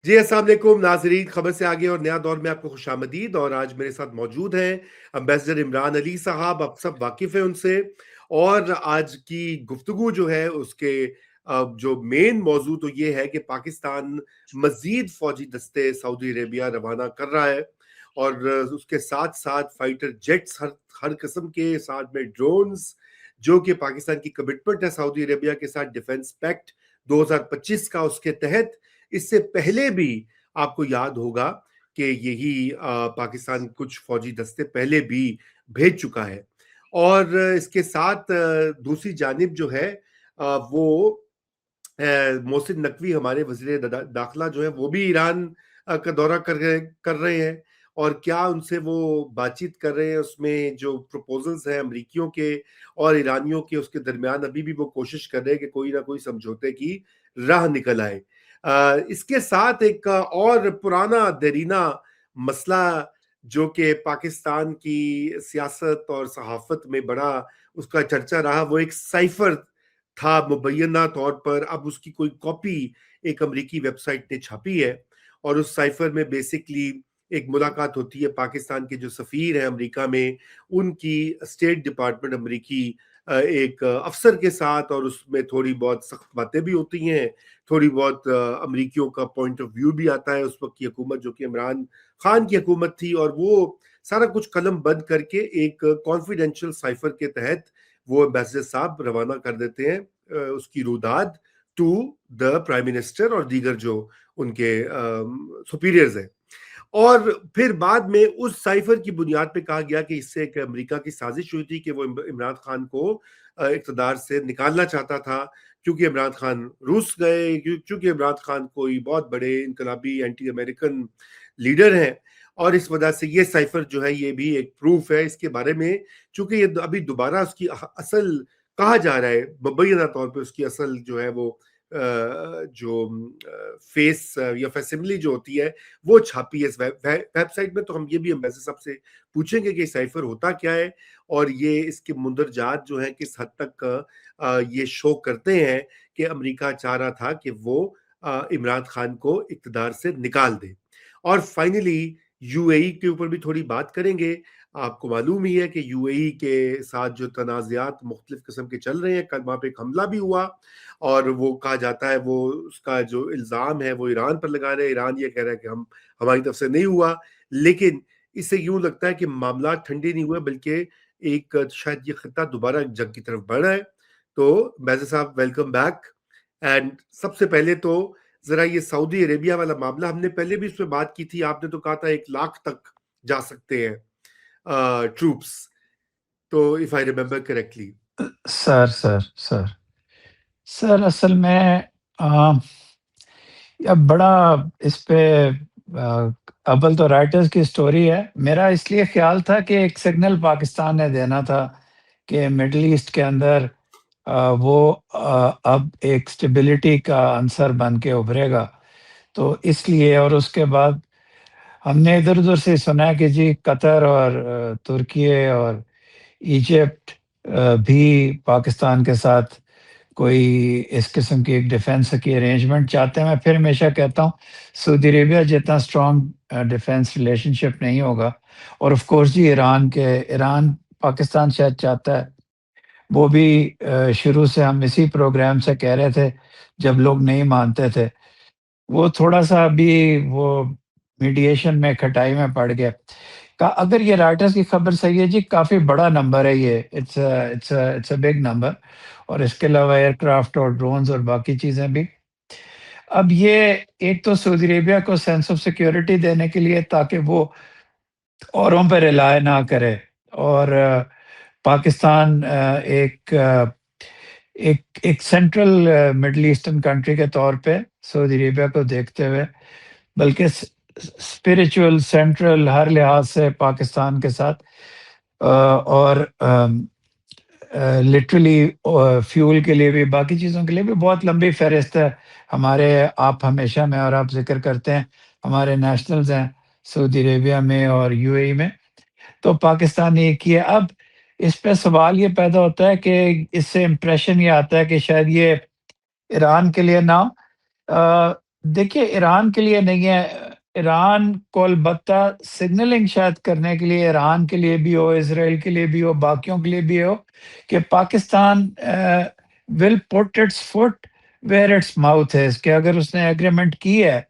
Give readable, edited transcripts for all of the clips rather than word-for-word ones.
جی السلام علیکم ناظرین، خبر سے آگے اور نیا دور میں آپ کو خوش آمدید۔ اور آج میرے ساتھ موجود ہیں امبیسڈر عمران علی صاحب، آپ سب واقف ہیں ان سے۔ اور آج کی گفتگو جو ہے اس کے جو مین موضوع تو یہ ہے کہ پاکستان مزید فوجی دستے سعودی عربیہ روانہ کر رہا ہے، اور اس کے ساتھ ساتھ فائٹر جیٹس ہر قسم کے، ساتھ میں ڈرونز، جو کہ پاکستان کی کمٹمنٹ ہے سعودی عربیہ کے ساتھ ڈیفنس پیکٹ 2025 کا، اس کے تحت۔ اس سے پہلے بھی آپ کو یاد ہوگا کہ یہی پاکستان کچھ فوجی دستے پہلے بھی بھیج چکا ہے۔ اور اس کے ساتھ دوسری جانب جو ہے وہ محسن نقوی ہمارے وزیر داخلہ جو ہے وہ بھی ایران کا دورہ کر رہے ہیں، اور کیا ان سے وہ بات چیت کر رہے ہیں، اس میں جو پروپوزلز ہیں امریکیوں کے اور ایرانیوں کے، اس کے درمیان ابھی بھی وہ کوشش کر رہے ہیں کہ کوئی نہ کوئی سمجھوتے کی راہ نکل آئے۔ اس کے ساتھ ایک اور پرانا دیرینہ مسئلہ جو کہ پاکستان کی سیاست اور صحافت میں بڑا اس کا چرچا رہا، وہ ایک سائفر تھا مبینہ طور پر۔ اب اس کی کوئی کاپی ایک امریکی ویب سائٹ نے چھاپی ہے، اور اس سائفر میں بیسکلی ایک ملاقات ہوتی ہے پاکستان کے جو سفیر ہیں امریکہ میں، ان کی اسٹیٹ ڈپارٹمنٹ امریکی ایک افسر کے ساتھ، اور اس میں تھوڑی بہت سخت باتیں بھی ہوتی ہیں، تھوڑی بہت امریکیوں کا پوائنٹ آف ویو بھی آتا ہے۔ اس وقت کی حکومت جو کہ عمران خان کی حکومت تھی، اور وہ سارا کچھ قلم بند کر کے ایک کانفیڈینشیل سائفر کے تحت وہ امبیسڈر صاحب روانہ کر دیتے ہیں اس کی روداد ٹو دا پرائم منسٹر اور دیگر جو ان کے سپیریئرز ہیں۔ اور پھر بعد میں اس سائفر کی بنیاد پہ کہا گیا کہ اس سے ایک امریکہ کی سازش ہوئی تھی کہ وہ عمران خان کو اقتدار سے نکالنا چاہتا تھا، کیونکہ عمران خان روس گئے، کیونکہ عمران خان کوئی بہت بڑے انقلابی اینٹی امریکن لیڈر ہیں۔ اور اس وجہ سے یہ سائفر جو ہے یہ بھی ایک پروف ہے اس کے بارے میں، چونکہ یہ ابھی دوبارہ اس کی اصل کہا جا رہا ہے مبینہ طور پہ اس کی اصل جو ہے وہ جو فیس یا فیسملی جو ہوتی ہے وہ چھاپی ہے اس ویب سائٹ میں۔ تو ہم یہ بھی امبیسڈر صاحب سے پوچھیں گے کہ سائفر ہوتا کیا ہے، اور یہ اس کے مندرجات جو ہیں کس حد تک یہ شو کرتے ہیں کہ امریکہ چاہ رہا تھا کہ وہ عمران خان کو اقتدار سے نکال دے۔ اور فائنلی یو اے ای کے اوپر بھی تھوڑی بات کریں گے۔ آپ کو معلوم ہی ہے کہ یو اے ای کے ساتھ جو تنازعات مختلف قسم کے چل رہے ہیں، کل وہاں پہ ایک حملہ بھی ہوا، اور وہ کہا جاتا ہے وہ اس کا جو الزام ہے وہ ایران پر لگا رہے ہیں۔ ایران یہ کہہ رہا ہے کہ ہماری طرف سے نہیں ہوا، لیکن اس سے یوں لگتا ہے کہ معاملات ٹھنڈے نہیں ہوئے، بلکہ ایک شاید یہ خطہ دوبارہ جنگ کی طرف بڑھ رہا ہے۔ تو بیضر صاحب ویلکم بیک۔ اینڈ سب سے پہلے تو ذرا یہ سعودی عربیہ والا معاملہ، ہم نے پہلے بھی اس پہ بات کی تھی، آپ نے تو کہا تھا 1 لاکھ تک جا سکتے ہیں ٹروپس، تو if I remember correctly۔ سر سر سر سر اصل میں اب بڑا اس پہ اول تو رائٹرز کی سٹوری ہے۔ میرا اس لیے خیال تھا کہ ایک سگنل پاکستان نے دینا تھا کہ مڈل ایسٹ کے اندر وہ اب ایک سٹیبلٹی کا عنصر بن کے ابھرے گا، تو اس لیے۔ اور اس کے بعد ہم نے ادھر ادھر سے سنا کہ جی قطر اور ترکیے اور ایجپٹ بھی پاکستان کے ساتھ کوئی اس قسم کی ایک ڈیفنس کی ارینجمنٹ چاہتے ہیں۔ میں پھر ہمیشہ کہتا ہوں سعودی عربیہ جتنا اسٹرانگ ڈیفنس ریلیشن شپ نہیں ہوگا، اور آف کورس جی ایران پاکستان شاید چاہتا ہے، وہ بھی شروع سے ہم اسی پروگرام سے کہہ رہے تھے جب لوگ نہیں مانتے تھے۔ وہ تھوڑا سا ابھی وہ میڈیشن میں کھٹائی میں پڑ گیا۔ اگر یہ رائٹرز کی خبر صحیح ہے جی، کافی بڑا نمبر ہے یہ، اٹس اے بگ نمبر، اور اس کے علاوہ ایئر کرافٹ اور ڈرونز اور باقی چیزیں بھی۔ اب یہ ایک تو سعودی عربیہ کو سینس آف سیکیورٹی دینے کے لیے تاکہ وہ اوروں پہ ریلائے نہ کرے، اور پاکستان ایک سینٹرل مڈل ایسٹرن کنٹری کے طور پہ سعودی عربیہ کو دیکھتے ہوئے، بلکہ اسپریچول سینٹرل ہر لحاظ سے پاکستان کے ساتھ، اور لٹرلی فیول کے لیے بھی، باقی چیزوں کے لیے بھی بہت لمبی فہرست ہے ہمارے۔ آپ ہمیشہ میں اور آپ ذکر کرتے ہیں ہمارے نیشنلز ہیں سعودی عربیہ میں اور یو اے ای میں، تو پاکستان نے یہ کیا۔ اب اس پہ سوال یہ پیدا ہوتا ہے کہ اس سے امپریشن یہ آتا ہے کہ شاید یہ ایران کے لیے نہ دیکھیے ایران کے لیے نہیں ہے، ایران کو البتہ سگنلنگ شاید کرنے کے لیے، ایران کے لیے بھی ہو، اسرائیل کے لیے بھی ہو، باقیوں کے لیے بھی ہو، کہ Pakistan will put its foot where its mouth ہے، کہ اگر اس نے ایگریمنٹ کی ہے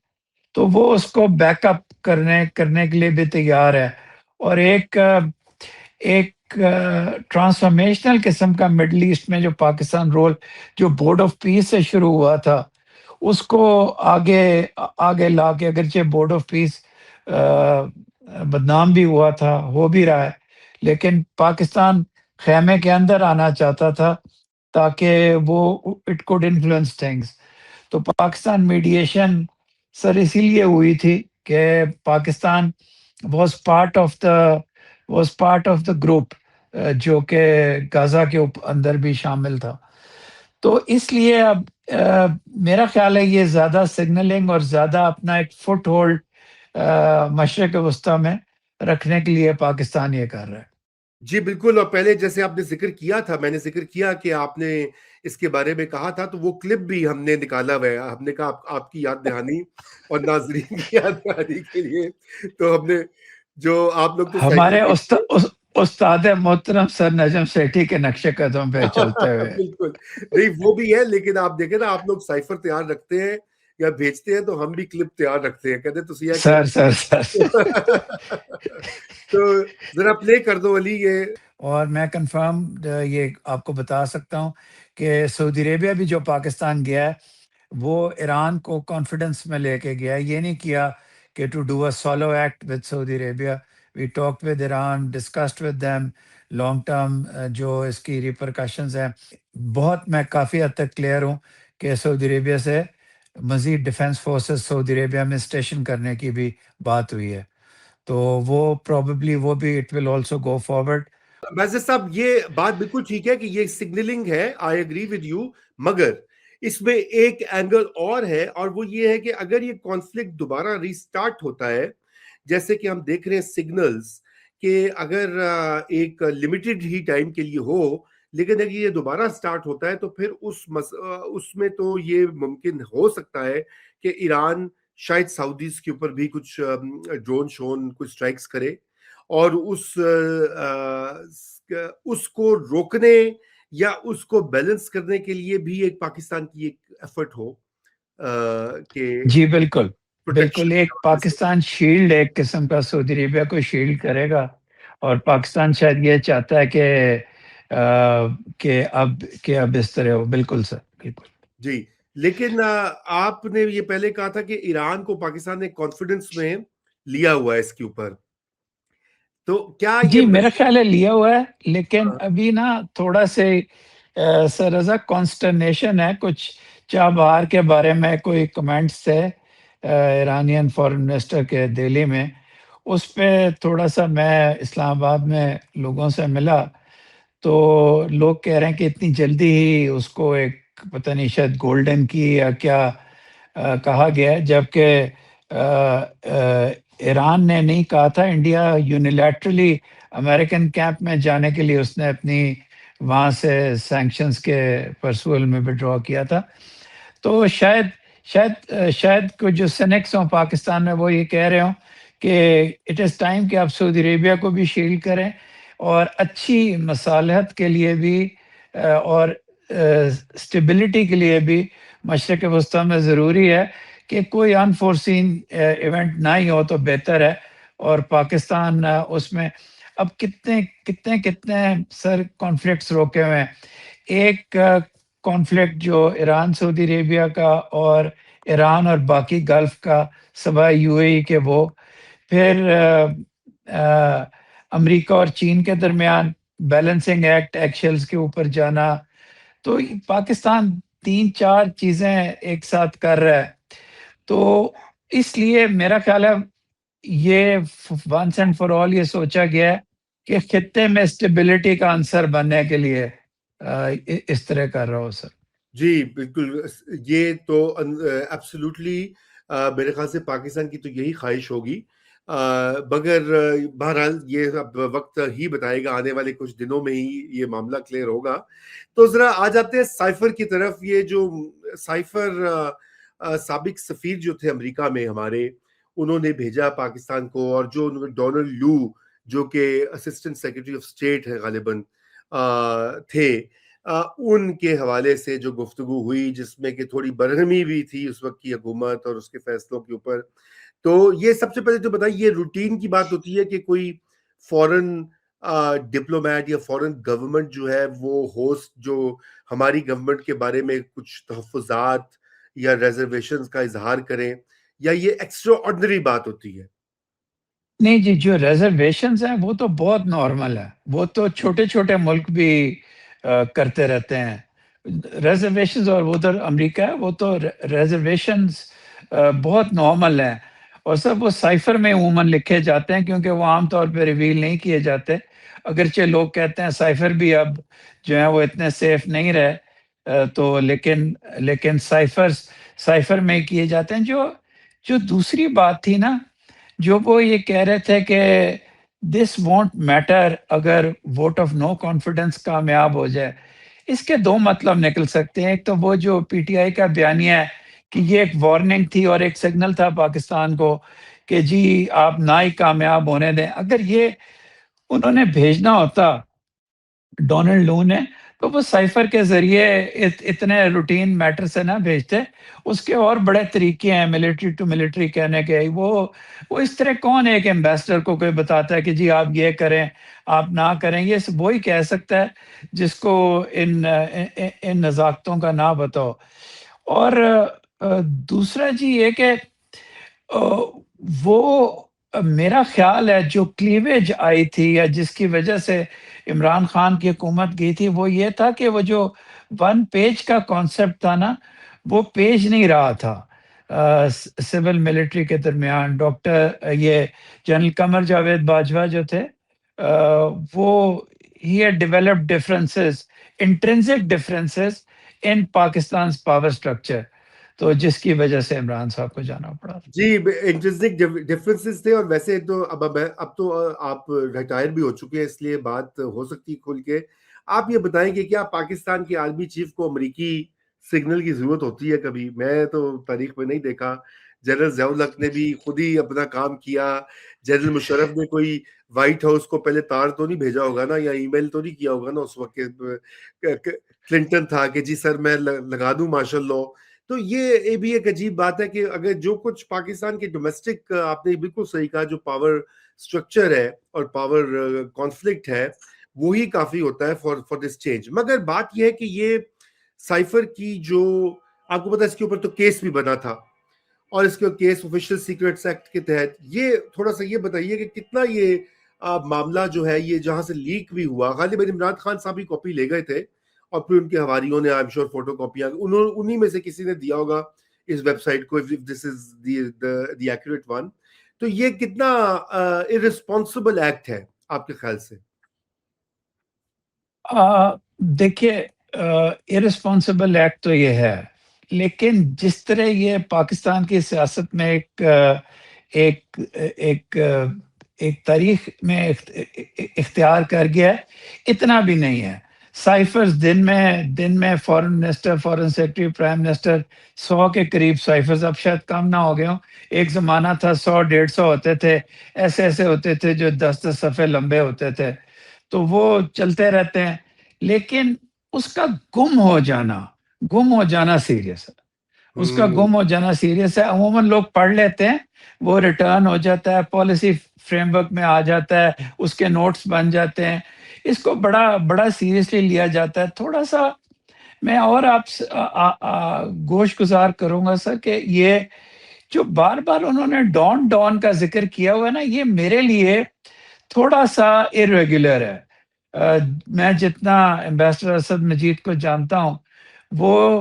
تو وہ اس کو بیک اپ کرنے کے لیے بھی تیار ہے، اور ایک ٹرانسفارمیشنل قسم کا مڈل ایسٹ میں جو پاکستان رول جو بورڈ آف پیس سے شروع ہوا تھا، اس کو آگے آگے لا کے، اگرچہ بورڈ آف پیس بدنام بھی ہوا تھا، ہو بھی رہا ہے، لیکن پاکستان خیمے کے اندر آنا چاہتا تھا تاکہ وہ اٹ کوڈ انفلوئنس تھنگس. تو پاکستان میڈیشن سر اسی لیے ہوئی تھی کہ Pakistan was part of the group جو کہ غزہ کے اندر بھی شامل تھا. تو اس لیے اب میرا خیال ہے یہ زیادہ سگنلنگ اور زیادہ اپنا ایک فٹ ہولڈ مشرق وسطیٰ میں رکھنے کے لیے پاکستان یہ کر رہا ہے. جی بالکل. اور پہلے جیسے آپ نے ذکر کیا تھا، میں نے ذکر کیا کہ آپ نے اس کے بارے میں کہا تھا، تو وہ کلپ بھی ہم نے نکالا ہوا ہے. ہم نے کہا آپ کی یاد دہانی اور ناظرین کی یاد دہانی کے لیے، تو ہم نے جو آپ لوگ تو سائیکل ہمارے دیکھتے استاد محترم سر نجم سیٹھی کے نقش قدم پہ چلتے ہوئے. بالکل. نہیں وہ بھی ہے، لیکن آپ دیکھیں نا، آپ لوگ سائفر تیار رکھتے ہیں یا بھیجتے ہیں، تو ہم بھی کلپ تیار رکھتے ہیں. کہتے تسی یہ سر کرو. سر سر تو ذرا پلے کر دو علی یہ. اور میں کنفرم یہ آپ کو بتا سکتا ہوں کہ سعودی عربیہ بھی جو پاکستان گیا ہے وہ ایران کو کانفیڈنس میں لے کے گیا ہے. یہ نہیں کیا کہ to do a solo act with Saudi Arabia. We talk with Iran, discussed with them long term جو اس کی ریپرکشنز ہیں. بہت میں کافی حد تک کلیئر ہوں کہ سعودی عربیہ سے مزید ڈیفنس فورسز سعودی عربیہ میں اسٹیشن کرنے کی بھی بات ہوئی ہے. تو وہ پروبیبلی وہ بھی it will also go forward. معزز صاحب، یہ بات بالکل ٹھیک ہے کہ یہ سگنلنگ ہے، آئی ایگری ود یو، مگر اس میں ایک اینگل اور ہے، اور وہ یہ ہے کہ اگر یہ کانفلکٹ دوبارہ ریسٹارٹ ہوتا ہے، جیسے کہ ہم دیکھ رہے ہیں سگنلز، کہ اگر ایک لمیٹڈ ہی ٹائم کے لیے ہو، لیکن اگر یہ دوبارہ سٹارٹ ہوتا ہے تو پھر اس میں تو یہ ممکن ہو سکتا ہے کہ ایران شاید سعودیز کے اوپر بھی کچھ ڈرون شون کچھ سٹرائکس کرے، اور اس کو روکنے یا اس کو بیلنس کرنے کے لیے بھی ایک پاکستان کی ایک ایفرٹ ہو کہ جی بالکل بالکل. پروٹیکشن کے ایک حوالے سے. پاکستان شیلڈ ایک قسم کا سعودی عربیہ کو شیلڈ کرے گا، اور پاکستان شاید یہ چاہتا ہے کہ اب اس طرح ہو. بالکل سر بالکل. جی. لیکن آپ نے یہ پہلے کہا تھا کہ ایران کو پاکستان نے کانفیڈنس میں لیا ہوا ہے اس کے اوپر، تو کیا یہ جی میرا خیال ہے لیا ہوا ہے، لیکن ہاں، ابھی نا تھوڑا سے سر رضا کانسٹرنیشن ہے کچھ چابہار کے بارے میں. کوئی کمنٹس تھے ایرانین فورن منسٹر کے دہلی میں، اس پہ تھوڑا سا میں اسلام آباد میں لوگوں سے ملا، تو لوگ کہہ رہے ہیں کہ اتنی جلدی ہی اس کو ایک پتہ نہیں شاید گولڈن کی یا کیا کہا گیا ہے، جبکہ ایران نے نہیں کہا تھا. انڈیا یونیلیٹرلی امریکن کیمپ میں جانے کے لیے اس نے اپنی وہاں سے سینکشنز کے پرسول میں وڈرا کیا تھا. تو شاید کچھ جو سینکس ہوں پاکستان میں وہ یہ کہہ رہے ہوں کہ اٹ از ٹائم کہ آپ سعودی عربیہ کو بھی شیلڈ کریں، اور اچھی مصالحت کے لیے بھی اور اسٹیبلٹی کے لیے بھی مشرق وسطیٰ میں ضروری ہے کہ کوئی انفورسین ایونٹ نہ ہی ہو تو بہتر ہے. اور پاکستان اس میں اب کتنے کتنے کتنے سر کانفلکٹس روکے ہوئے ہیں. ایک کانفلکٹ جو ایران سعودی عربیہ کا اور ایران اور باقی گلف کا سوائے یو اے ای کے، وہ پھر امریکہ اور چین کے درمیان بیلنسنگ ایکٹ ایکشلز کے اوپر جانا. تو پاکستان تین چار چیزیں ایک ساتھ کر رہا ہے. تو اس لیے میرا خیال ہے یہ ونس اینڈ فار آل یہ سوچا گیا ہے کہ خطے میں اسٹیبلٹی کا عنصر بننے کے لیے اس طرح کر رہا ہو. سر جی بالکل. یہ تو ایبسولوٹلی میرے خیال سے پاکستان کی تو یہی خواہش ہوگی، مگر بہرحال یہ اب وقت ہی بتائے گا، آنے والے کچھ دنوں میں ہی یہ معاملہ کلیئر ہوگا. تو ذرا آ جاتے ہیں سائفر کی طرف. یہ جو سائفر سابق سفیر جو تھے امریکہ میں ہمارے، انہوں نے بھیجا پاکستان کو، اور جو ڈونلڈ لو جو کہ اسسٹنٹ سیکرٹری آف اسٹیٹ ہے غالباً تھے، ان کے حوالے سے جو گفتگو ہوئی، جس میں کہ تھوڑی برہمی بھی تھی اس وقت کی حکومت اور اس کے فیصلوں کے اوپر. تو یہ سب سے پہلے تو بتائیے، یہ روٹین کی بات ہوتی ہے کہ کوئی فورن ڈپلومیٹ یا فورن گورنمنٹ جو ہے وہ ہوسٹ جو ہماری گورنمنٹ کے بارے میں کچھ تحفظات یا ریزرویشنز کا اظہار کریں، یا یہ ایکسٹرا آرڈنری بات ہوتی ہے؟ نہیں جی، جو ریزرویشنز ہیں وہ تو بہت نارمل ہے، وہ تو چھوٹے چھوٹے ملک بھی کرتے رہتے ہیں. ریزرویشنز، اور ادھر امریکہ ہے، وہ تو ریزرویشنز بہت نارمل ہیں، اور سب وہ سائفر میں عموماً لکھے جاتے ہیں، کیونکہ وہ عام طور پہ ریویل نہیں کیے جاتے. اگرچہ لوگ کہتے ہیں سائفر بھی اب جو ہے وہ اتنے سیف نہیں رہے، تو لیکن سائفر میں کیے جاتے ہیں. جو دوسری بات تھی نا، جو وہ یہ کہہ رہے تھے کہ دس وونٹ میٹر اگر ووٹ آف نو کانفیڈنس کامیاب ہو جائے. اس کے دو مطلب نکل سکتے ہیں. ایک تو وہ جو پی ٹی آئی کا بیانیہ ہے کہ یہ ایک وارننگ تھی اور ایک سگنل تھا پاکستان کو کہ جی آپ نہ ہی کامیاب ہونے دیں. اگر یہ انہوں نے بھیجنا ہوتا ڈونلڈ لو نے، تو وہ سائفر کے ذریعے اتنے روٹین میٹر سے نہ بھیجتے. اس کے اور بڑے طریقے ہیں ملٹری ٹو ملٹری کہنے کے. وہ اس طرح کون ایک ایمبیسڈر کو کوئی بتاتا ہے کہ جی آپ یہ کریں، آپ نہ کریں. یہ وہی کہہ سکتا ہے جس کو ان نزاکتوں کا نہ بتاؤ. اور دوسرا جی یہ کہ وہ میرا خیال ہے جو کلیویج آئی تھی یا جس کی وجہ سے عمران خان کی حکومت گئی تھی، وہ یہ تھا کہ وہ جو ون پیج کا کانسیپٹ تھا نا، وہ پیج نہیں رہا تھا سول ملٹری کے درمیان. ڈاکٹر یہ جنرل قمر جاوید باجوہ جو تھے، وہ ہی had developed differences, intrinsic differences in Pakistan's power structure. تو جس کی وجہ سے عمران صاحب کو جانا پڑا. جی، انٹرسٹنگ ڈفرینسز تھے. اور ویسے تو اب تو آپ ریٹائر بھی ہو چکے ہیں، اس لیے بات ہو سکتی کھل کے. آپ یہ بتائیں کہ کیا پاکستان کے آرمی چیف کو امریکی سگنل کی ضرورت ہوتی ہے کبھی؟ میں تو تاریخ میں نہیں دیکھا. جنرل ضیاء الحق نے بھی خود ہی اپنا کام کیا. جنرل مشرف نے کوئی وائٹ ہاؤس کو پہلے تار تو نہیں بھیجا ہوگا نا، یا ای میل تو نہیں کیا ہوگا نا اس وقت کلنٹن تھا کہ جی سر میں لگا دوں مارشل لاء. تو یہ بھی ایک عجیب بات ہے کہ اگر جو کچھ پاکستان کے ڈومیسٹک، آپ نے بالکل صحیح کہا، جو پاور سٹرکچر ہے اور پاور کانفلکٹ ہے، وہی کافی ہوتا ہے فار دس چینج. مگر بات یہ ہے کہ یہ سائفر کی جو آپ کو پتا، اس کے اوپر تو کیس بھی بنا تھا، اور اس کے کیس آفیشیل سیکرٹس ایکٹ کے تحت. یہ تھوڑا سا یہ بتائیے کہ کتنا یہ معاملہ جو ہے یہ جہاں سے لیک بھی ہوا، غالباً عمران خان صاحب کی کاپی لے گئے تھے، اور پھر ان کے حواریوں نے شور فوٹو کاپیاں انہی میں سے کسی نے دیا ہوگا اس ویب سائٹ کو، if this is the accurate one. تو یہ کتنا irresponsible ایکٹ ہے آپ کے خیال سے؟ دیکھیے، ارسپانسبل ایکٹ تو یہ ہے، لیکن جس طرح یہ پاکستان کی سیاست میں ایک ایک ایک تاریخ میں اختیار کر گیا ہے، اتنا بھی نہیں ہے. سائفرز دن میں فورن منسٹر، فورن سیکرٹری، پرائم منسٹر، 100 کے قریب سائفرز، اب شاید کم نہ ہو گئے ہوں. ایک زمانہ تھا 100-150 ہوتے تھے، ایسے ہوتے تھے جو 10 صفحے لمبے ہوتے تھے. تو وہ چلتے رہتے ہیں، لیکن اس کا گم ہو جانا سیریس ہے. اس کا گم ہو جانا سیریس ہے. عموماً لوگ پڑھ لیتے ہیں، وہ ریٹرن ہو جاتا ہے، پالیسی فریم ورک میں آ جاتا ہے، اس کے نوٹس بن جاتے ہیں. اس کو بڑا سیریسلی لیا جاتا ہے. تھوڑا سا میں اور آپ گوش گزار کروں گا سر کہ یہ جو بار بار انہوں نے ڈان کا ذکر کیا ہوا ہے نا، یہ میرے لیے تھوڑا سا irregular ہے. میں جتنا ایمبیسڈر اسد مجید کو جانتا ہوں، وہ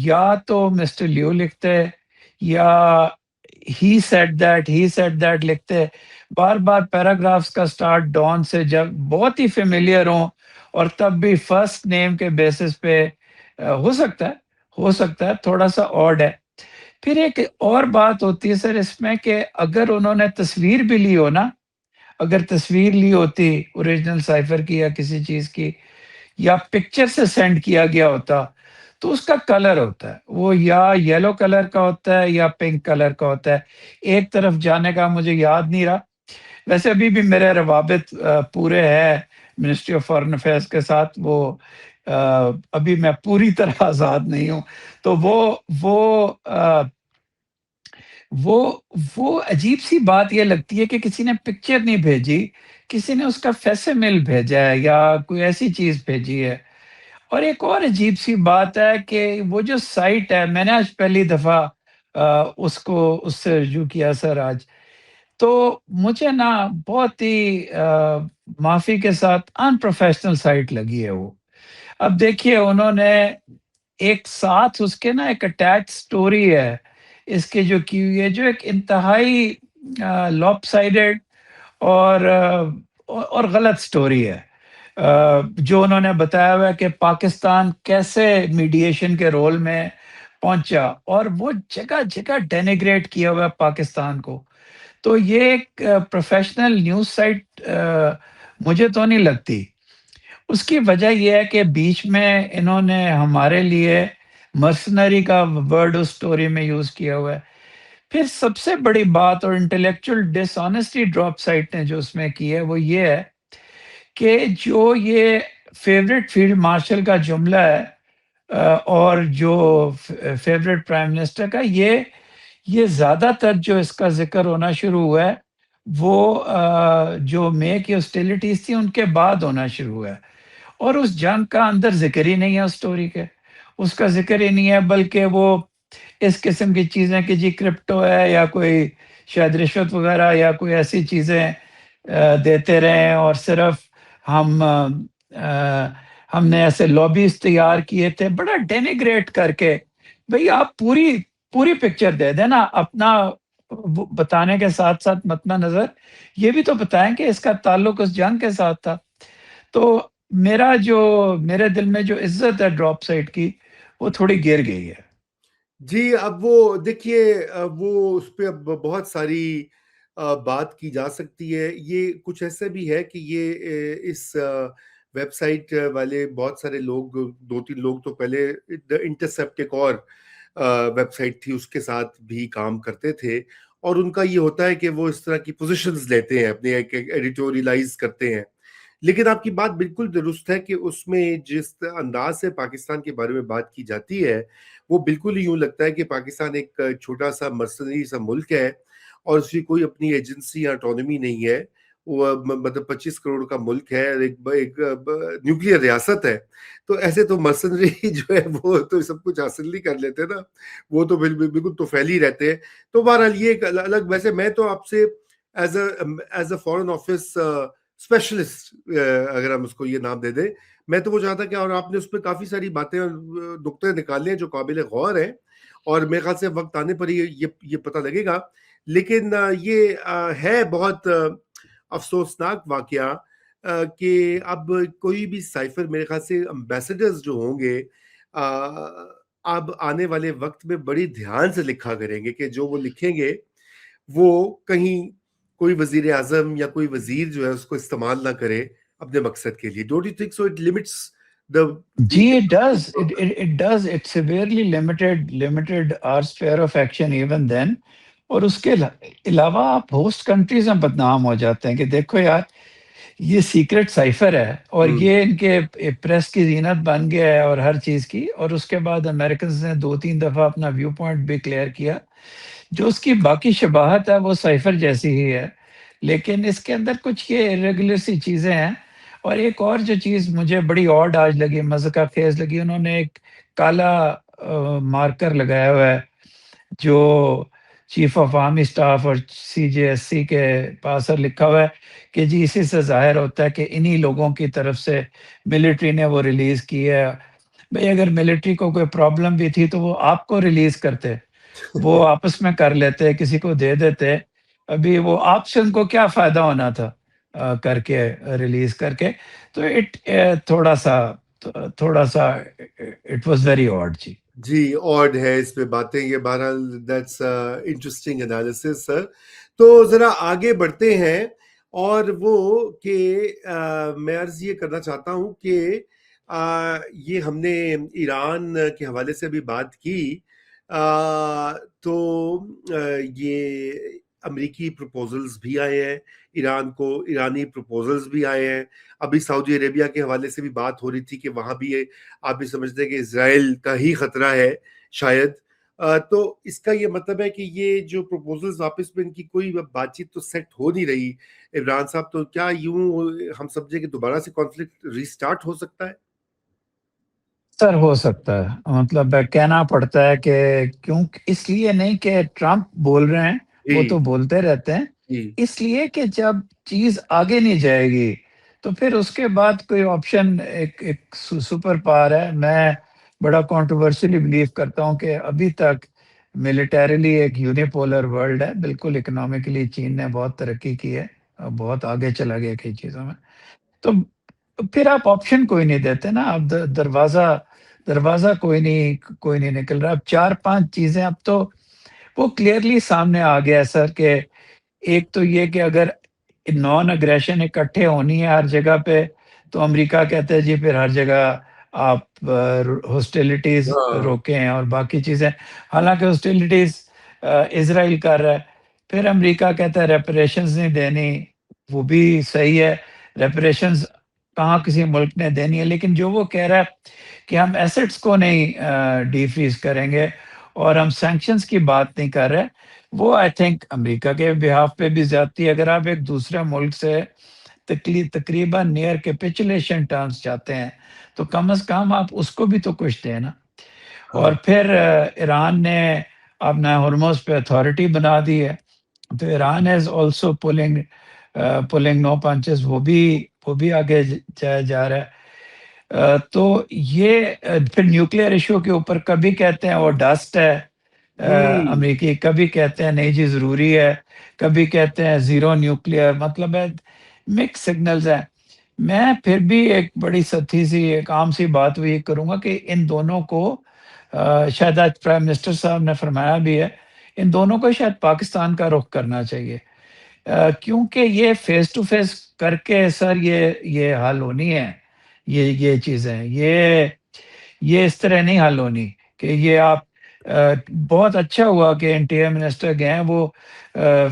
یا تو مسٹر لیو لکھتے یا ہی سیڈ دیٹ لکھتے. بار بار پیراگرافز کا سٹارٹ ڈان سے جب بہت ہی فیملیئر ہوں، اور تب بھی فرسٹ نیم کے بیسس پہ ہو سکتا ہے تھوڑا سا آڈ ہے. پھر ایک اور بات ہوتی ہے سر اس میں کہ اگر انہوں نے تصویر بھی لی ہو نا، اگر تصویر لی ہوتی اوریجنل سائفر کی یا کسی چیز کی، یا پکچر سے سینڈ کیا گیا ہوتا، تو اس کا کلر ہوتا ہے وہ یا یلو کلر کا ہوتا ہے یا پنک کلر کا ہوتا ہے. ایک طرف جانے کا مجھے یاد نہیں رہا. ویسے ابھی بھی میرے روابط پورے ہیں منسٹری آف فارن افیئرس کے ساتھ. وہ ابھی میں پوری طرح آزاد نہیں ہوں. تو وہ وہ عجیب سی بات یہ لگتی ہے کہ کسی نے پکچر نہیں بھیجی, کسی نے اس کا فیسیمل بھیجا ہے یا کوئی ایسی چیز بھیجی ہے. اور ایک اور عجیب سی بات ہے کہ وہ جو سائٹ ہے, میں نے آج پہلی دفعہ اس سے رجوع کیا سر آج, تو مجھے نا بہت ہی معافی کے ساتھ ان پروفیشنل سائٹ لگی ہے وہ. اب دیکھیے انہوں نے ایک ساتھ اس کے نا ایک اٹیچ سٹوری ہے اس کے جو کی ہوئی ہے, جو ایک انتہائی لاپ سائڈڈ اور غلط سٹوری ہے. جو انہوں نے بتایا ہوا ہے کہ پاکستان کیسے میڈیشن کے رول میں پہنچا, اور وہ جگہ جگہ ڈینیگریٹ کیا ہوا ہے پاکستان کو. تو یہ ایک پروفیشنل نیوز سائٹ مجھے تو نہیں لگتی. اس کی وجہ یہ ہے کہ بیچ میں انہوں نے ہمارے لیے مرسنری کا ورڈ اس سٹوری میں یوز کیا ہوا ہے. پھر سب سے بڑی بات اور انٹلیکچوئل ڈس آنیسٹی ڈراپ سائٹ نے جو اس میں کی ہے وہ یہ ہے کہ جو یہ فیوریٹ فیلڈ مارشل کا جملہ ہے اور جو فیوریٹ پرائم منسٹر کا, یہ زیادہ تر جو اس کا ذکر ہونا شروع ہوا ہے وہ جو مے کی ہاسٹیلٹیز تھی ان کے بعد ہونا شروع ہوا ہے. اور اس جنگ کا اندر ذکر ہی نہیں ہے اس سٹوری کے, اس کا ذکر ہی نہیں ہے, بلکہ وہ اس قسم کی چیزیں کہ جی کرپٹو ہے یا کوئی شاید رشوت وغیرہ یا کوئی ایسی چیزیں دیتے رہے, اور صرف ہم نے ایسے لابیز تیار کیے تھے بڑا ڈینیگریٹ کر کے. بھئی آپ پوری پکچر دے دیں نا, اپنا بتانے کے ساتھ ساتھ متن نظر یہ بھی تو بتائیں کہ اس کا تعلق اس جنگ کے ساتھ تھا. تو میرے دل میں جو عزت ہے ڈراپ سائٹ کی وہ تھوڑی گر گئی ہے. جی اب وہ دیکھیے وہ اس پہ اب بہت ساری بات کی جا سکتی ہے. یہ کچھ ایسا بھی ہے کہ یہ اس ویب سائٹ والے بہت سارے لوگ, 2-3 لوگ تو پہلے انٹرسیپٹ ایک اور ویب سائٹ تھی اس کے ساتھ بھی کام کرتے تھے, اور ان کا یہ ہوتا ہے کہ وہ اس طرح کی پوزیشنز لیتے ہیں, اپنے ایڈیٹوریلائز کرتے ہیں. لیکن آپ کی بات بالکل درست ہے کہ اس میں جس انداز سے پاکستان کے بارے میں بات کی جاتی ہے وہ بالکل ہی یوں لگتا ہے کہ پاکستان ایک چھوٹا سا مرسنری سا ملک ہے اور اس کی کوئی اپنی ایجنسی یا آٹونومی نہیں ہے. وہ مطلب 25 کروڑ کا ملک ہے, ایک نیوکلیئر ریاست ہے. تو ایسے تو مرسنری جو ہے وہ تو سب کچھ حاصل نہیں کر لیتے نا, وہ تو بالکل تو پھیل ہی رہتے ہیں. تو بہرحال یہ ایک الگ, ویسے میں تو آپ سے as a foreign office specialist, اگر ہم اس کو یہ نام دے دیں, میں تو وہ چاہتا کہ, اور آپ نے اس پہ کافی ساری باتیں اور نقطے نکالے ہیں جو قابل غور ہیں, اور میرے خیال سے وقت آنے پر یہ پتہ لگے گا. لیکن یہ ہے بہت افسوسناک واقعہ کہ اب کوئی بھی سائفر, میرے خیال سے امبیسڈرز جو ہوں گے اب آنے والے وقت میں بڑی دھیان سے لکھا کریں گے کہ جو وہ لکھیں گے وہ کہیں کوئی وزیر اعظم یا کوئی وزیر جو ہے اس کو استعمال نہ کرے اپنے مقصد کے لیے. Don't you think so? It limits the G it does, it does, it severely limited our sphere of action even then. اور اس کے علاوہ آپ ہوسٹ کنٹریز میں بدنام ہو جاتے ہیں کہ دیکھو یار یہ سیکرٹ سائفر ہے اور یہ ان کے پریس کی زینت بن گیا ہے اور ہر چیز کی. اور اس کے بعد امریکنز نے 2-3 دفعہ اپنا ویو پوائنٹ بھی کلیئر کیا, جو اس کی باقی شباہت ہے وہ سائفر جیسی ہی ہے, لیکن اس کے اندر کچھ یہ ارریگولر سی چیزیں ہیں. اور ایک اور جو چیز مجھے بڑی آڈ آج لگی, مذہقہ خیز لگی, انہوں نے ایک کالا مارکر لگایا ہوا ہے جو چیف آف آرمی سٹاف اور CJSC کے پاس لکھا ہوا ہے کہ جی اسی سے ظاہر ہوتا ہے کہ انہی لوگوں کی طرف سے ملٹری نے وہ ریلیز کی ہے. بھئی اگر ملٹری کو کوئی پرابلم بھی تھی تو وہ آپ کو ریلیز کرتے, وہ آپس میں کر لیتے, کسی کو دے دیتے. ابھی وہ آپ سے ان کو کیا فائدہ ہونا تھا کر کے ریلیز کر کے. تو تھوڑا سا اٹ واز ویری آڈ. جی آڈ ہے اس پہ باتیں یہ. بہرحال دیٹس انٹرسٹنگ انالیسس سر. تو ذرا آگے بڑھتے ہیں, اور وہ کہ میں عرض یہ کرنا چاہتا ہوں کہ یہ ہم نے ایران کے حوالے سے بھی بات کی، تو یہ امریکی پروپوزلز بھی آئے ہیں ایران کو، ایرانی پروپوزلز بھی آئے ہیں. ابھی سعودی عربیہ کے حوالے سے بھی بات ہو رہی تھی کہ وہاں بھی آپ بھی سمجھتے ہیں کہ اسرائیل کا ہی خطرہ ہے شاید. تو اس کا یہ مطلب ہے کہ یہ جو پروپوزلز واپس میں ان کی کوئی بات چیت تو سیٹ ہو نہیں رہی عمران صاحب. تو کیا یوں ہم سمجھے کہ دوبارہ سے کانفلکٹ ریسٹارٹ ہو سکتا ہے؟ سر ہو سکتا ہے، مطلب کہنا پڑتا ہے کہ کیوں، اس لیے نہیں کہ ٹرمپ بول رہے ہیں، وہ تو جی بولتے رہتے ہیں، جی اس لیے کہ جب چیز آگے نہیں جائے گی تو پھر اس کے بعد کوئی آپشن، ایک سپر پاور ہے. میں بڑا کنٹروورشلی بلیو کرتا ہوں کہ ابھی تک ملیٹریلی ایک یونیپولر ورلڈ ہے، بالکل اکنامکلی چین نے بہت ترقی کی ہے، بہت آگے چلا گیا کئی چیزوں میں. تو پھر آپ آپشن کوئی نہیں دیتے نا، اب دروازہ کوئی نہیں نکل رہا. اب چار پانچ چیزیں اب تو وہ کلیئرلی سامنے آ گیا ہے سر، کہ ایک تو یہ کہ اگر نان اگریشن اکٹھے ہونی ہے ہر جگہ پہ تو امریکہ کہتا ہے جی پھر ہر جگہ آپ ہاسٹیلٹیز ہاں روکیں اور باقی چیزیں. حالانکہ ہاسٹیلٹیز اسرائیل کر رہا ہے. پھر امریکہ کہتا ہے ریپریشنز نہیں دینی، وہ بھی صحیح ہے، ریپریشنز کہاں کسی ملک نے دینی ہے، لیکن جو وہ کہہ رہا ہے کہ ہم ایسٹس کو نہیں ڈی فریز کریں گے اور ہم سینکشنز کی بات نہیں کر رہے، وہ آئی تھنک امریکہ کے بہاف پہ بھی زیادتی ہے. اگر آپ ایک دوسرے ملک سے تقریباً نیئر کیپیچولیشن ٹرمز چاہتے ہیں تو کم از کم آپ اس کو بھی تو کچھ دیں نا. اور ہاں پھر ایران نے اپنا ہرمز پہ اتھارٹی بنا دی ہے، تو Iran is also pulling no punches, وہ بھی آگے جایا جا رہا ہے. تو یہ پھر نیوکلیئر ایشو کے اوپر کبھی کہتے ہیں وہ ڈسٹ ہے ہوں امریکی، کبھی کہتے ہیں نہیں جی ضروری ہے، کبھی کہتے ہیں زیرو نیوکلیئر، مطلب ہے مکس سگنلز ہیں. میں پھر بھی ایک بڑی سطحی سی ایک عام سی بات وہ یہ کروں گا کہ ان دونوں کو شاید آج پرائم منسٹر صاحب نے فرمایا بھی ہے، ان دونوں کو شاید پاکستان کا رخ کرنا چاہیے. کیونکہ یہ فیس ٹو فیس کر کے سر یہ حل ہونی ہے. یہ چیزیں یہ اس طرح نہیں حل ہونی کہ یہ آپ بہت اچھا ہوا کہ انٹیریئر منسٹر گئے ہیں، وہ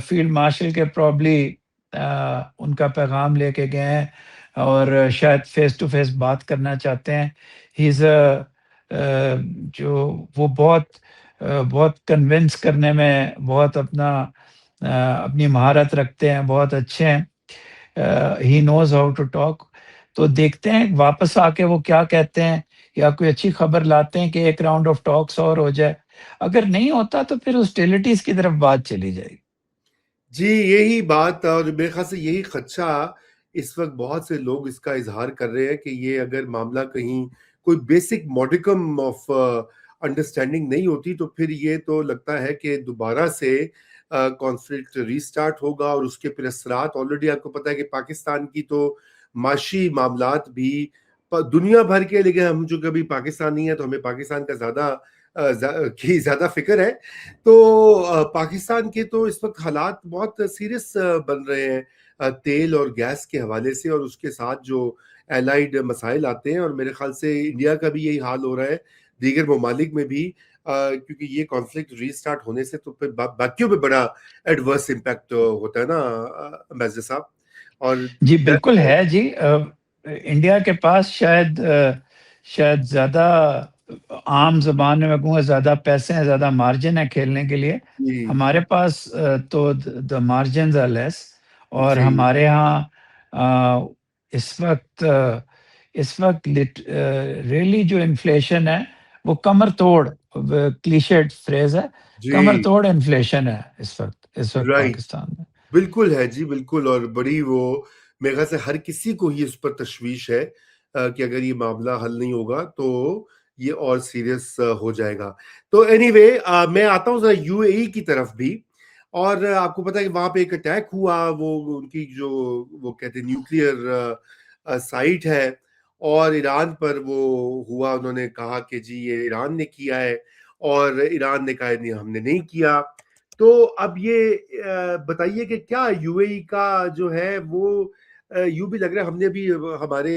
فیلڈ مارشل کے پرابلی ان کا پیغام لے کے گئے ہیں اور شاید فیس ٹو فیس بات کرنا چاہتے ہیں. ہیز جو وہ بہت کنونس کرنے میں بہت اپنی مہارت رکھتے ہیں، بہت اچھے ہیں. ہی نوز ہاؤ ٹو ٹاک. تو دیکھتے ہیں واپس آ کے وہ کیا کہتے ہیں، یا کوئی اچھی خبر لاتے ہیں کہ ایک راؤنڈ آف ٹاکس اور ہو جائے. اگر نہیں ہوتا تو پھر ہاسٹیلٹیز کی طرف بات چلی جائے گی. جی یہی بات، اور میرے خیال سے یہی خدشہ اس وقت بہت سے لوگ اس کا اظہار کر رہے ہیں کہ یہ اگر معاملہ کہیں کوئی بیسک ماڈیکم آف انڈرسٹینڈنگ نہیں ہوتی تو پھر یہ تو لگتا ہے کہ دوبارہ سے کانفلکٹ ریسٹارٹ ہوگا. اور اس کے پھر اثرات آلریڈی آپ کو پتہ ہے کہ پاکستان کی تو معاشی معاملات بھی دنیا بھر کے، لیکن ہم جو کبھی پاکستان نہیں ہے تو ہمیں پاکستان کا زیادہ فکر ہے. تو پاکستان کے تو اس وقت حالات بہت سیریس بن رہے ہیں تیل اور گیس کے حوالے سے، اور اس کے ساتھ جو الائیڈ مسائل آتے ہیں. اور میرے خیال سے انڈیا کا بھی یہی حال ہو رہا ہے، دیگر ممالک میں بھی، کیونکہ یہ کانفلکٹ ری سٹارٹ ہونے سے تو پھر باقیوں پہ بڑا ایڈورس امپیکٹ ہوتا ہے نا امبیسڈر صاحب. اور جی بالکل ہے جی. انڈیا کے پاس شاید زیادہ، عام زبان میں کہوں گا زیادہ پیسے ہیں، زیادہ مارجن ہے کھیلنے کے لیے. جی ہمارے پاس تو دا مارجنز آر لیس. اور جی ہمارے ہاں اس وقت ریلی جو انفلیشن ہے وہ کمر توڑ، کلیشیڈ فریز ہے، کمر جی توڑ انفلیشن ہے اس وقت رائٹ، پاکستان میں. بالکل ہے جی بالکل. اور بڑی وہ میرے خیال سے ہر کسی کو ہی اس پر تشویش ہے کہ اگر یہ معاملہ حل نہیں ہوگا تو یہ اور سیریس ہو جائے گا. تو اینی وے میں آتا ہوں ذرا یو اے ای کی طرف بھی. اور آپ کو پتا ہے کہ وہاں پہ ایک اٹیک ہوا، وہ ان کی جو وہ کہتے ہیں نیوکلیئر سائٹ ہے، اور ایران پر وہ ہوا. انہوں نے کہا کہ جی یہ ایران نے کیا ہے، اور ایران نے کہا نہیں ہم نے نہیں کیا. تو اب یہ بتائیے کہ کیا یو اے ای کا جو ہے وہ یوں بھی لگ رہا ہے، ہم نے بھی ہمارے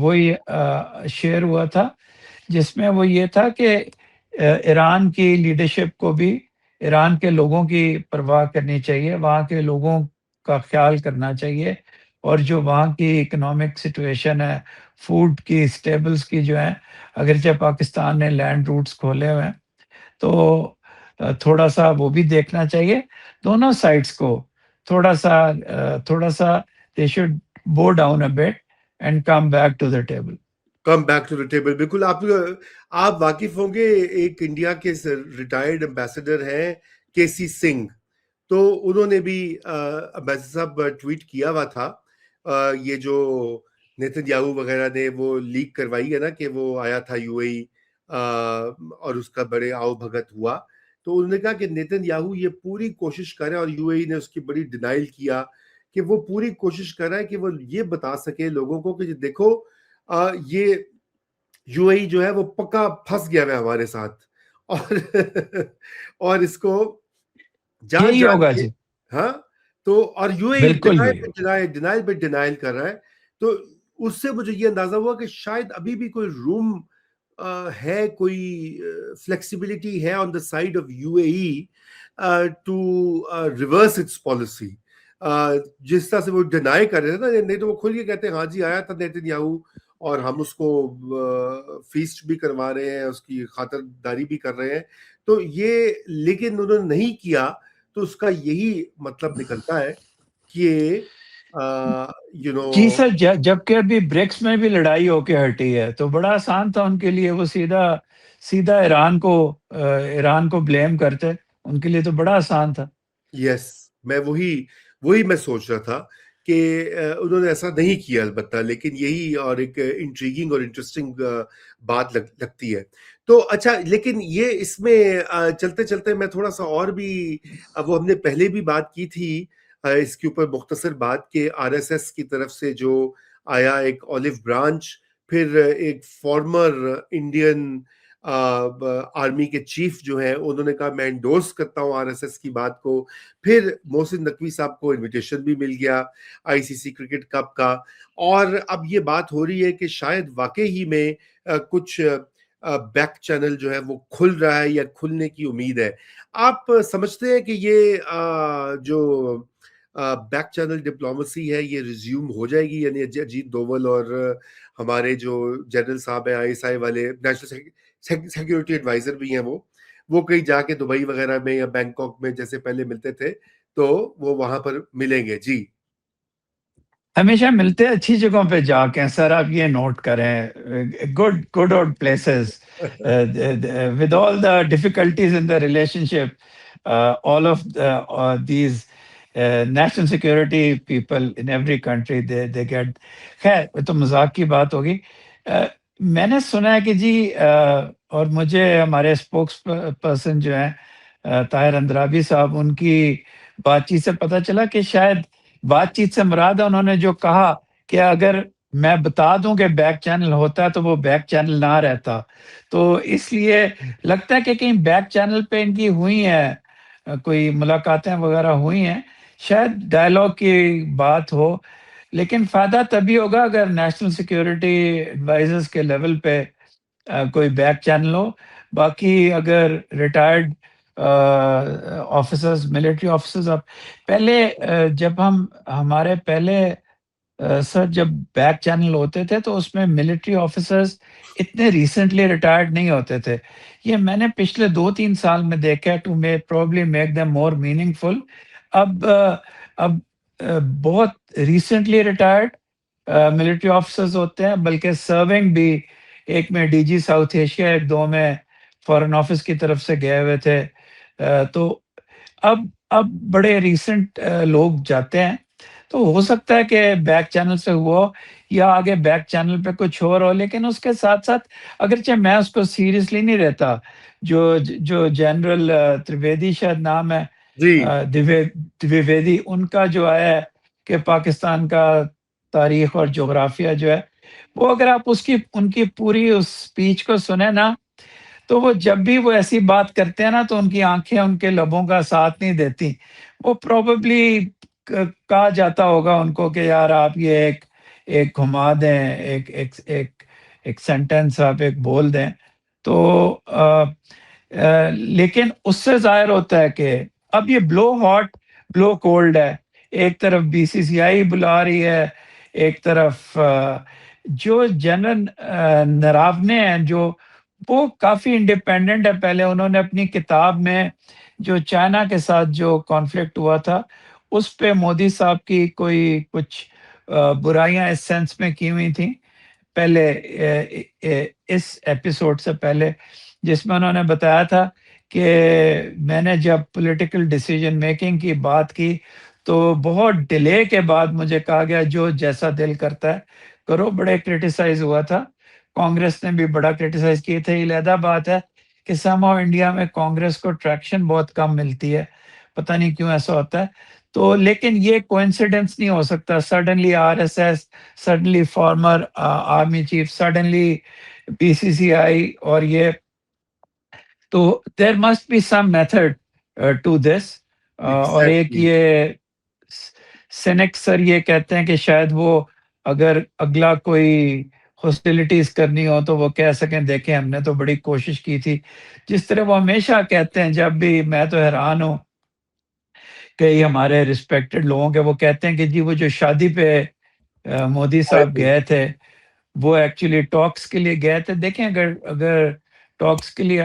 وہی شیئر ہوا تھا، جس میں وہ یہ تھا کہ ایران کی لیڈرشپ کو بھی ایران کے لوگوں کی پرواہ کرنی چاہیے، وہاں کے لوگوں کا خیال کرنا چاہیے، اور جو وہاں کی اکنامک سچویشن ہے، فوڈ کی، اسٹیبلز کی جو ہیں، اگرچہ پاکستان نے لینڈ روٹس کھولے ہوئے ہیں، تو تھوڑا سا وہ بھی دیکھنا چاہیے دونوں سائڈس کو، تھوڑا سا they should bow down a bit and come back to the table. Come back to the table. بالکل. آپ واقف ہوں گے، ایک انڈیا کے ریٹائرڈ امبیسڈر ہیں کے سی سنگھ، تو انہوں نے بھی امبیسڈر صاحب ٹویٹ کیا ہوا تھا، یہ جو نیتن یاہو وغیرہ نے وہ لیک کروائی ہے نا کہ وہ آیا تھا یو اے ای اور اس کا بڑے آؤ بھگت ہوا، تو انہوں نے کہا کہ نیتن یاہو یہ پوری کوشش کر رہا ہے، اور یو اے ای نے اس کی بڑی ڈینائل کیا کہ وہ پوری کوشش کر رہا ہے کہ وہ یہ بتا سکے لوگوں کو کہ دیکھو یہ یو اے ای جو ہے وہ پکا پھنس گیا ہے ہمارے ساتھ، اور اور اس کو جان یہی جان ہوگا کے. جی، ہاں. تو اور یو اے ای بالکل یہی ہوگا. ڈینائل پہ ڈینائل کر رہا ہے. تو اس سے مجھے یہ اندازہ ہوا کہ شاید ابھی بھی کوئی روم ہے، کوئی فلیکسیبلٹی ہے on the side of U A E to reverse its policy. جس طرح سے وہ ڈینائی کر رہے تھے نا، نہیں تو وہ کھل کے کہتے ہیں ہاں جی آیا تھا نیتن یاہو اور ہم اس کو فیسٹ بھی کروا رہے ہیں، اس کی خاطرداری بھی کر رہے ہیں. تو یہ لیکن انہوں نے نہیں کیا، تو اس کا یہی مطلب نکلتا ہے کہ یو نو. جی سر، جبکہ ابھی برکس میں بھی لڑائی ہو کے ہٹی ہے، تو بڑا آسان تھا ان کے لیے، وہ سیدھا ایران کو بلیم کرتے، ان کے لیے تو بڑا آسان تھا. یس، میں وہی میں سوچ رہا تھا کہ انہوں نے ایسا نہیں کیا البتہ، لیکن یہی اور ایک انٹریگنگ اور انٹرسٹنگ بات لگتی ہے. تو اچھا، لیکن یہ اس میں چلتے چلتے میں تھوڑا سا اور بھی، وہ ہم نے پہلے بھی بات کی تھی اس کے اوپر مختصر بات، کہ آر ایس ایس کی طرف سے جو آیا ایک اولیو برانچ، پھر ایک فارمر انڈین آرمی کے چیف جو ہیں انہوں نے کہا میں انڈورس کرتا ہوں آر ایس ایس کی بات کو. پھر محسن نقوی صاحب کو انویٹیشن بھی مل گیا آئی سی سی کرکٹ کپ کا، اور اب یہ بات ہو رہی ہے کہ شاید واقعی ہی میں کچھ بیک چینل جو ہے وہ کھل رہا ہے یا کھلنے کی امید ہے. آپ سمجھتے ہیں کہ یہ جو بیک چینل ڈپلومیسی ہے یہ ریزیوم ہو جائے گی؟ یعنی اجیت دوول اور ہمارے جو جنرل صاحب ہیں آئی ایس آئی والے، نیشنل سیکیورٹی ایڈوائزر بھی ہیں، وہ کہیں جا کے دبئی وغیرہ میں یا بینکاک میں جیسے پہلے ملتے تھے تو وہ وہاں پر ملیں گے؟ جی ہمیشہ ملتے اچھی جگہوں پہ جا کے سر، آپ یہ نوٹ کریں، good out places with all the difficulties in the relationship, all of these national security people in every country they get. خیر یہ تو مذاق کی بات ہوگی. میں نے سنا ہے کہ جی اور مجھے ہمارے اسپوکس پرسن جو ہیں طاہر اندرابی صاحب، ان کی بات چیت سے پتہ چلا کہ شاید بات چیت سے مراد ہے انہوں نے جو کہا کہ اگر میں بتا دوں کہ بیک چینل ہوتا ہے تو وہ بیک چینل نہ رہتا، تو اس لیے لگتا ہے کہ کہیں بیک چینل پہ ان کی ہوئی ہیں کوئی ملاقاتیں وغیرہ ہوئی ہیں، شاید ڈائلاگ کی بات ہو. لیکن فائدہ تبھی ہوگا اگر نیشنل سیکیورٹی ایڈوائزرز کے لیول پہ کوئی بیک چینل ہو. باقی اگر ریٹائرڈ آفیسرز، ملٹری آفیسرز، اب پہلے جب ہمارے پہلے سر جب بیک چینل ہوتے تھے تو اس میں ملٹری آفیسرز اتنے ریسنٹلی ریٹائرڈ نہیں ہوتے تھے. یہ میں نے پچھلے 2-3 سال میں دیکھا to probably make them more meaningful. اب بہت ریسنٹلی ریٹائرڈ ملٹری آفیسرز ہوتے ہیں، بلکہ سرونگ بھی، ایک میں ڈی جی ساؤتھ ایشیا، ایک 2 میں فارن آفس کی طرف سے گئے ہوئے تھے. تو اب بڑے ریسنٹ لوگ جاتے ہیں، تو ہو سکتا ہے کہ بیک چینل سے ہوا ہو یا آگے بیک چینل پہ کچھ اور ہو. لیکن اس کے ساتھ ساتھ اگرچہ میں اس کو سیریسلی نہیں رہتا، جو جنرل تریویدی شاید نام ہے، جی دویویدی، ان کا جو آیا ہے کہ پاکستان کا تاریخ اور جغرافیہ جو ہے وہ، اگر آپ ان کی پوری اس سپیچ کو سنیں نا، تو وہ جب بھی وہ ایسی بات کرتے ہیں نا تو ان کی آنکھیں ان کے لبوں کا ساتھ نہیں دیتی. وہ پروبیبلی کہا جاتا ہوگا ان کو کہ یار آپ یہ ایک گھما دیں، ایک سینٹینس آپ ایک بول دیں تو لیکن اس سے ظاہر ہوتا ہے کہ اب یہ بلو ہاٹ بلو کولڈ ہے. ایک طرف بی سی سی آئی بلا رہی ہے، ایک طرف جو جنرل نراونے ہیں جو وہ کافی انڈیپینڈنٹ ہے. پہلے انہوں نے اپنی کتاب میں جو چائنا کے ساتھ جو کانفلکٹ ہوا تھا اس پہ مودی صاحب کی کوئی کچھ برائیاں اس سینس میں کی ہوئی تھیں پہلے اس ایپیسوڈ سے پہلے، جس میں انہوں نے بتایا تھا کہ میں نے جب پولیٹیکل ڈیسیجن میکنگ کی بات کی تو بہت ڈیلے کے بعد مجھے کہا گیا جو جیسا دل کرتا ہے کرو. بڑے کرٹیسائز ہوا تھا، کانگریس نے بھی بڑا کرٹیسائز کیے تھے. یہ علیحدہ بات ہے کہ somehow انڈیا میں کانگریس کو ٹریکشن بہت کم ملتی ہے، پتہ نہیں کیوں ایسا ہوتا ہے. تو لیکن یہ کوئنسیڈنس نہیں ہو سکتا. Suddenly R S S, suddenly former army chief, suddenly B C C I, اور یہ تو there must be some method to this. اور ایک ایگزیکٹلی. یہ سینک سر یہ کہتے ہیں کہ شاید وہ اگر اگلا کوئی ہاسٹیلٹیز کرنی ہو تو وہ کہہ سکیں دیکھیں ہم نے تو بڑی کوشش کی تھی. جس طرح وہ ہمیشہ کہتے ہیں جب بھی، میں تو حیران ہوں کئی ہمارے ریسپیکٹڈ لوگوں کے، وہ کہتے ہیں کہ جی وہ جو شادی پہ مودی صاحب گئے تھے وہ ایکچولی ٹاکس کے لیے گئے تھے. دیکھیں اگر ٹاکس کے لیے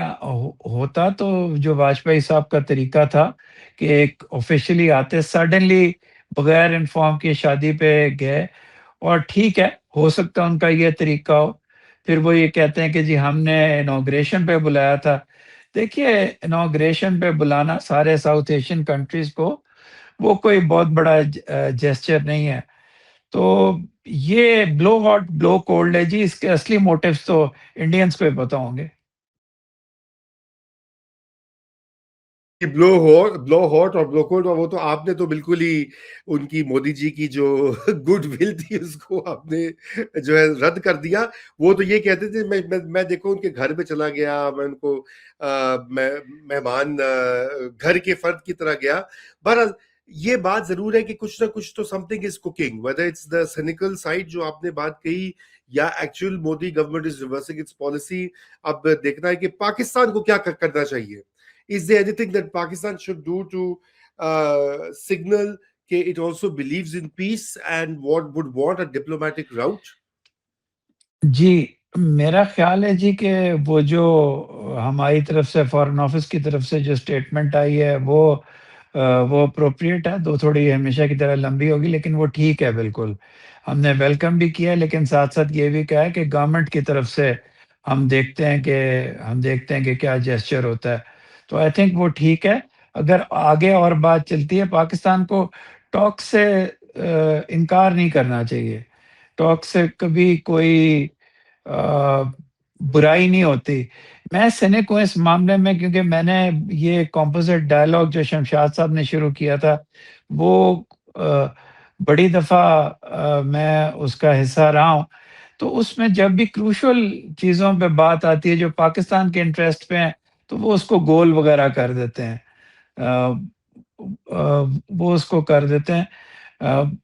ہوتا تو جو واجپئی صاحب کا طریقہ تھا کہ ایک آفیشلی آتے، سڈنلی بغیر انفارم کی شادی پہ گئے، اور ٹھیک ہے ہو سکتا ان کا یہ طریقہ ہو. پھر وہ یہ کہتے ہیں کہ جی ہم نے انوگریشن پہ بلایا تھا. دیکھیے انوگریشن پہ بلانا سارے ساؤتھ ایشین کنٹریز کو وہ کوئی بہت بڑا جیسچر نہیں ہے. تو یہ بلو ہاٹ بلو کولڈ ہے جی، اس کے اصلی موٹیوز تو انڈینز کو ہی پتہ ہوں گے. بلو ہاٹ اور بلو کولڈ، اور وہ تو آپ نے تو بالکل ہی ان کی مودی جی کی جو گڈ ول تھی اس کو آپ نے جو ہے رد کر دیا. وہ تو یہ کہتے تھے میں دیکھو ان کے گھر میں چلا گیا، میں ان کو مہمان گھر کے فرد کی طرح گیا. بہرحال یہ بات ضرور ہے کہ کچھ نہ کچھ تو something is cooking, whether it's the cynical side جو آپ نے بات کہی یا actual Modi government is reversing its policy. اب دیکھنا ہے کہ پاکستان کو کیا کرنا چاہیے. Is there anything that Pakistan should do to signal that it also believes in peace and would want a diplomatic route? جی میرا خیال ہے جی کہ وہ جو ہماری طرف سے فارن آفس کی طرف سے جو اسٹیٹمنٹ آئی ہے وہ اپروپریٹ ہے. دو تھوڑی ہمیشہ کی طرح لمبی ہوگی لیکن وہ ٹھیک ہے بالکل. ہم نے ویلکم بھی کیا ہے لیکن ساتھ ساتھ یہ بھی کہا ہے کہ گورنمنٹ کی طرف سے ہم دیکھتے ہیں کہ کیا جیسچر ہوتا ہے. تو آئی تھنک وہ ٹھیک ہے. اگر آگے اور بات چلتی ہے، پاکستان کو ٹاک سے انکار نہیں کرنا چاہیے. ٹاک سے کبھی کوئی برائی نہیں ہوتی. میں سینک ہوں اس معاملے میں کیونکہ میں نے یہ کمپوزٹ ڈائلاگ جو شمشاد صاحب نے شروع کیا تھا وہ بڑی دفعہ میں اس کا حصہ رہا ہوں. تو اس میں جب بھی کروشل چیزوں پہ بات آتی ہے جو پاکستان کے انٹرسٹ پہ ہیں تو وہ اس کو گول وغیرہ کر دیتے ہیں، وہ اس کو کر دیتے ہیں.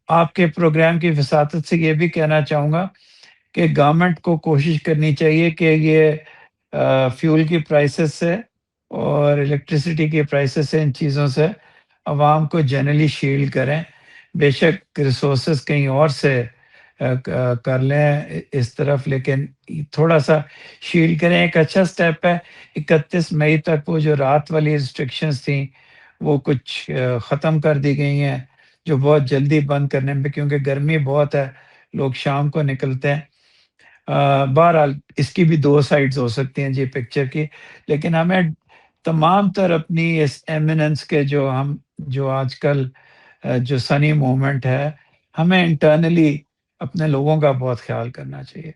آپ کے پروگرام کی وساطت سے یہ بھی کہنا چاہوں گا کہ گورنمنٹ کو کوشش کرنی چاہیے کہ یہ فیول کی پرائسز سے اور الیکٹریسٹی کی پرائسز سے، ان چیزوں سے عوام کو جنرلی شیلڈ کریں. بے شک ریسورسز کہیں اور سے کر لیں اس طرف، لیکن تھوڑا سا شیلڈ کریں. ایک اچھا سٹیپ ہے 31 مئی تک وہ جو رات والی ریسٹرکشنز تھیں وہ کچھ ختم کر دی گئی ہیں، جو بہت جلدی بند کرنے میں، کیونکہ گرمی بہت ہے لوگ شام کو نکلتے ہیں. بہرحال اس کی بھی دو سائڈز ہو سکتی ہیں جی پکچر کی، لیکن ہمیں تمام تر اپنی اس ایمیننس کے جو آج کل جو سنی موومنٹ ہے، ہمیں انٹرنلی اپنے لوگوں کا بہت خیال کرنا چاہیے.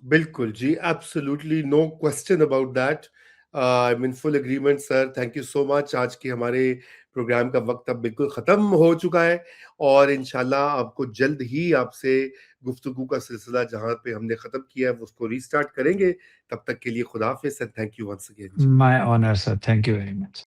بالکل جی، absolutely no question about that. I am in full agreement sir. Thank you so much. آج کے ہمارے پروگرام کا وقت اب بالکل ختم ہو چکا ہے اور انشاءاللہ آپ کو جلد ہی آپ سے گفتگو کا سلسلہ جہاں پہ ہم نے ختم کیا ہے اس کو ریسٹارٹ کریں گے. تب تک کے لیے خدا حافظ. Thank you once again. My honour sir, thank you very much.